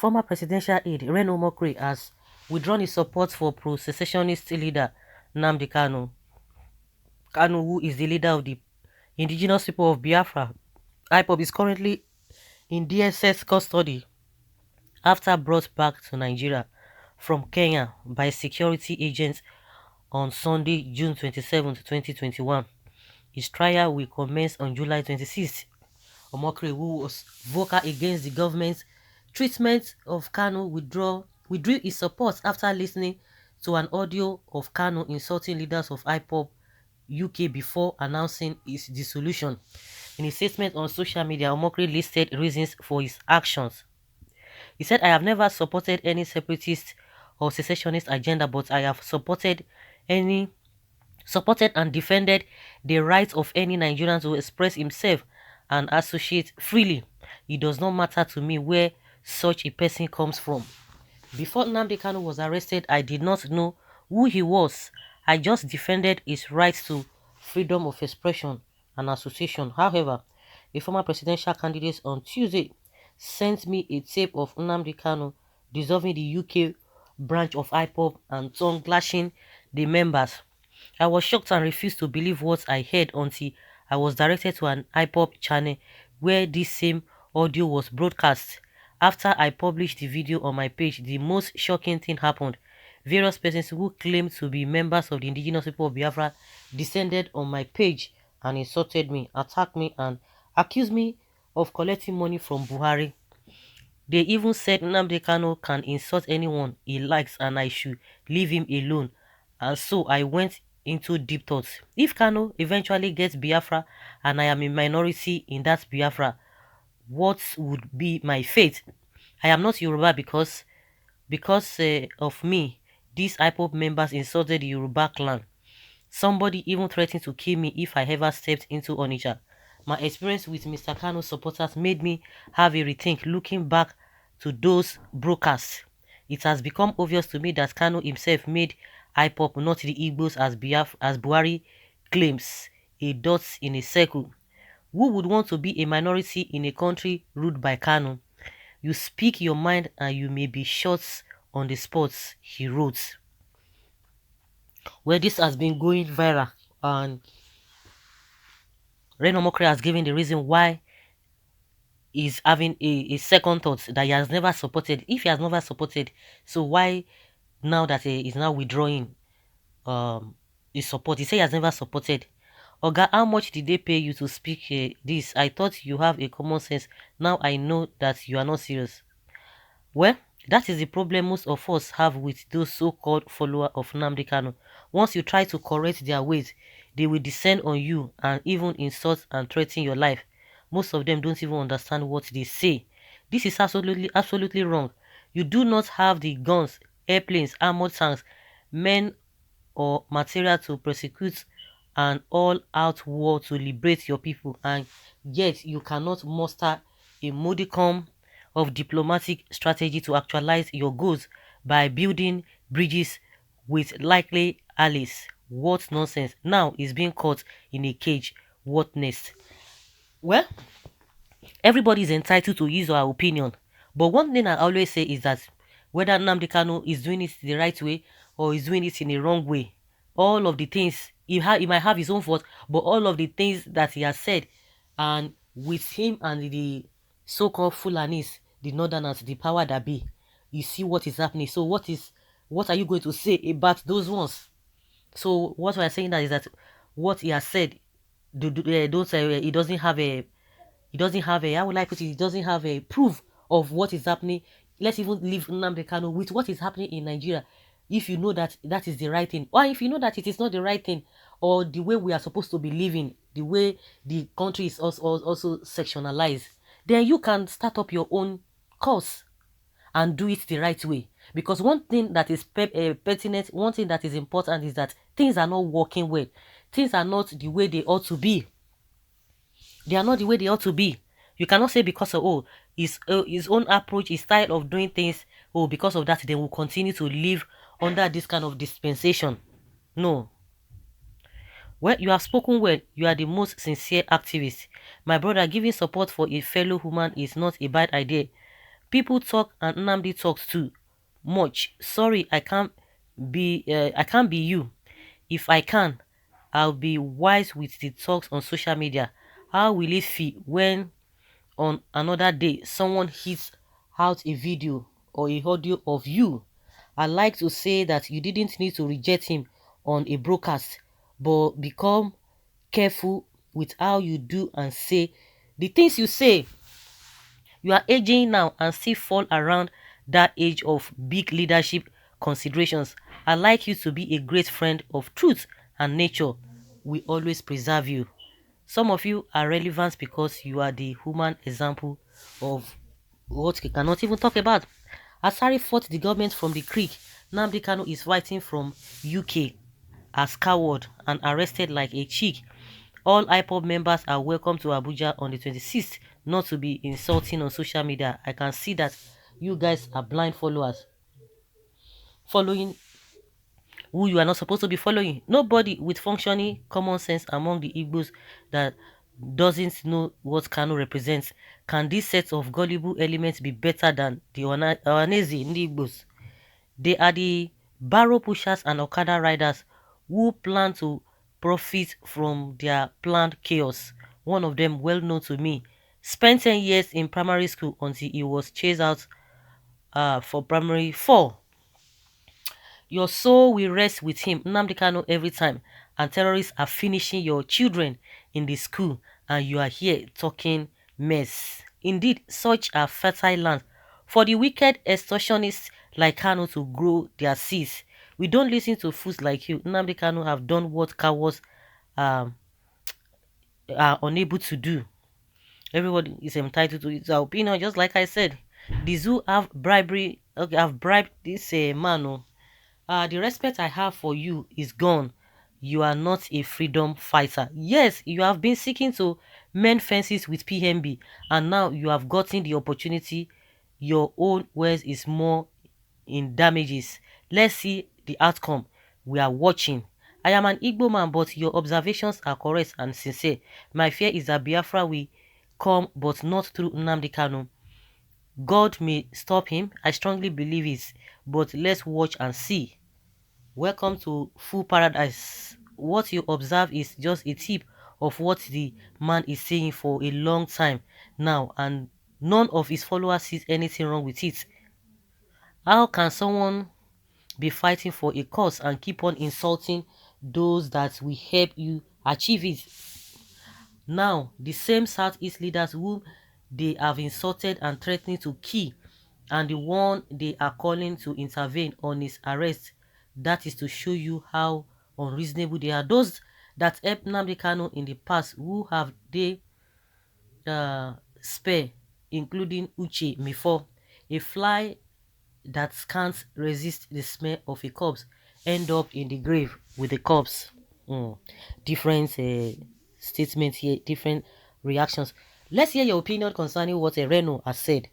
Former presidential aide Reno has withdrawn his support for pro-secessionist leader Nnamdi Kanu. Kanu, who is the leader of the indigenous people of Biafra. IPOB is currently in DSS custody after brought back to Nigeria from Kenya by security agents on Sunday, June 27, 2021. His trial will commence on July 26th. Omokri, who was vocal against the government's treatment of Kanu, withdrew his support after listening to an audio of Kanu insulting leaders of IPOB UK before announcing his dissolution. In a statement on social media, Omokri listed reasons for his actions. He said, "I have never supported any separatist or secessionist agenda, but I have supported and defended the right of any Nigerian to express himself and associate freely. It does not matter to me where such a person comes from. Before Nnamdi Kanu was arrested, I did not know who he was. I just defended his right to freedom of expression and association." However, a former presidential candidate on Tuesday sent me a tape of Nnamdi Kanu dissolving the UK branch of IPOB and tongue lashing the members. I was shocked and refused to believe what I heard until I was directed to an IPOB channel where this same audio was broadcast. After I published the video on my page, the most shocking thing happened. Various persons who claimed to be members of the indigenous people of Biafra descended on my page and insulted me, attacked me, and accused me of collecting money from Buhari. They even said Nnamdi Kanu can insult anyone he likes and I should leave him alone. And so I went into deep thoughts. If Kanu eventually gets Biafra and I am a minority in that Biafra, what would be my fate? I am not Yoruba because of me. These IPOB members insulted the Yoruba clan. Somebody even threatened to kill me if I ever stepped into Onitsha. My experience with Mr. Kanu's supporters made me have a rethink looking back to those broadcasts. It has become obvious to me that Kanu himself made IPOP, not the Igbos as Buhari claims, a dot in a circle. Who would want to be a minority in a country ruled by Kanu? You speak your mind and you may be shot on the spot, he wrote. Well, this has been going viral, and Reno has given the reason why he's having a second thought that he has never supported. If he has never supported, so why now that he is now withdrawing his support? He said he has never supported. Oga, how much did they pay you to speak this? I thought you have a common sense. Now I know that you are not serious. Well, that is the problem most of us have with those so-called followers of Nnamdi Kanu. Once you try to correct their ways, they will descend on you and even insult and threaten your life. Most of them don't even understand what they say. This is absolutely wrong. You do not have the guns, airplanes, armored tanks, men or material to prosecute an all-out war to liberate your people, and yet you cannot muster a modicum of diplomatic strategy to actualize your goals by building bridges with likely allies. What nonsense. Now is being caught in a cage. What next? Well, everybody is entitled to his or her opinion. But one thing I always say is that whether Nnamdi Kanu is doing it the right way or is doing it in the wrong way, all of the things, he might have his own fault, but all of the things that he has said, and with him and the so-called Fulanis, the Northerners, the power that be, you see what is happening. So what are you going to say about those ones? So what we are saying that is that what he has said, don't say he doesn't have a, how would I put it, he doesn't have a proof of what is happening. Let's even leave Nnamdi Kanu with what is happening in Nigeria. If you know that that is the right thing, or if you know that it is not the right thing, or the way we are supposed to be living, the way the country is also sectionalized, then you can start up your own course and do it the right way. Because one thing that is pertinent, one thing that is important is that things are not working well. Things are not the way they ought to be. They are not the way they ought to be. You cannot say because of his own approach, his style of doing things, because of that they will continue to live under this kind of dispensation. No. Well, you have spoken well. You are the most sincere activist. My brother, giving support for a fellow human is not a bad idea. People talk and Nnamdi talks too much. Sorry, I can't be you. If I can, I'll be wise with the talks on social media. How will it feel when on another day someone hits out a video or a audio of you? I like to say that you didn't need to reject him on a broadcast, but become careful with how you do and say the things you say. You are aging now and still fall around that age of big leadership considerations. I like you to be a great friend of truth and nature. We always preserve you. Some of you are relevant because you are the human example of what we cannot even talk about. Asari fought the government from the creek. Nnamdi Kanu is fighting from UK as coward and arrested like a chick. All IPOB members are welcome to Abuja on the 26th, not to be insulting on social media. I can see that you guys are blind followers, following who you are not supposed to be following. Nobody with functioning common sense among the Igbos that doesn't know what Kanu represents. Can this set of gullible elements be better than the Ohaneze in the Igbos? They are the barrow pushers and Okada riders who plan to profit from their planned chaos. One of them, well known to me, spent 10 years in primary school until he was chased out for primary 4. Your soul will rest with him, Nnamdi Kanu, every time. And terrorists are finishing your children in the school, and you are here talking mess. Indeed, such are fertile lands for the wicked extortionists like Kanu to grow their seeds. We don't listen to fools like you. Nnamdi Kanu have done what cowards um, are unable to do. Everybody is entitled to his opinion, just like I said. The zoo have bribery. Okay, have bribed this man. Oh. The respect I have for you is gone. You are not a freedom fighter. Yes, you have been seeking to mend fences with PMB, and now you have gotten the opportunity. Your own words is more in damages. Let's see the outcome. We are watching. I am an Igbo man, but your observations are correct and sincere. My fear is that Biafra will come, but not through Nnamdi Kanu. God may stop him. I strongly believe it, but let's watch and see. Welcome to Full Paradise. What you observe is just a tip of what the man is saying for a long time now, and none of his followers sees anything wrong with it. How can someone be fighting for a cause and keep on insulting those that will help you achieve it? Now, the same Southeast leaders whom they have insulted and threatening to kill, and the one they are calling to intervene on his arrest. That is to show you how unreasonable they are. Those that helped Nnamdi Kanu in the past, who have they spare, including Uche Mifo, a fly that can't resist the smell of a corpse, end up in the grave with the corpse. Different statements here, different reactions. Let's hear your opinion concerning what Reno has said.